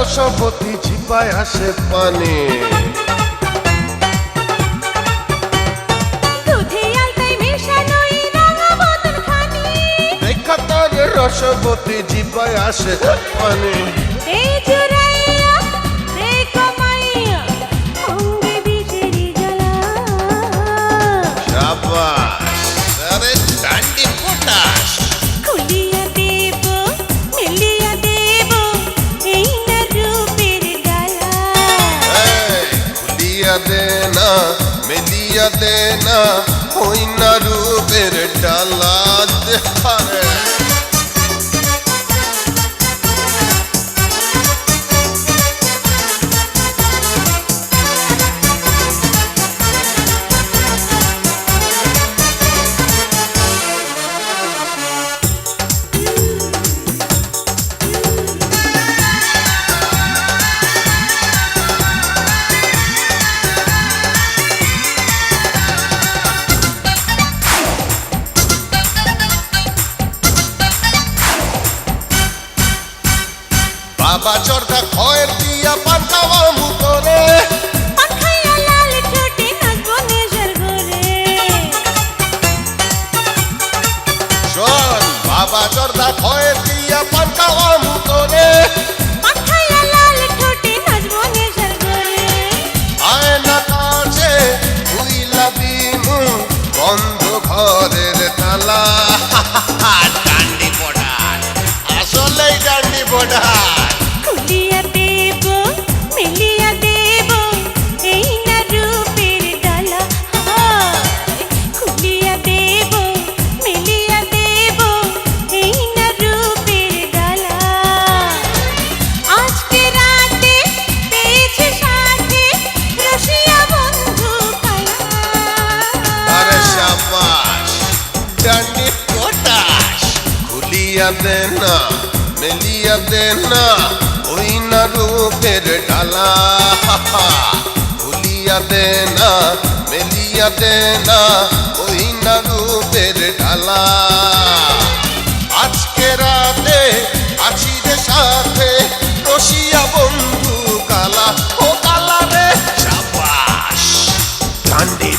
রসবতী জিপায় আসে পানি দেখা তোর রসবতী জিপায় আসে পানি দেনা মেলিয়া দেনা হই না রূপের ডালা দেখারে বাবা চরকা খয়ের দিয়া পান খাওয়া মুতরে শোন বাবা চরকা খয়ের দিয়া পান খাওয়া মুতরে আয় না কাছে উইলা দিমু বন্ধ ঘরের তালা ডান্ডি পড়ার আসলেই ডান্ডি পড়ার ডান্ডি পটাশ খুলিয়া দেনা মেলিয়া দেনা ওই না রূপের ডালা খুলিয়া দেনা মেলিয়া দেনা ওই না রূপের ডালা আজকে রাতে আছি রে সাথে রসিয়া বন্ধু কালা ও কালা রে সাবাস ডান্ডি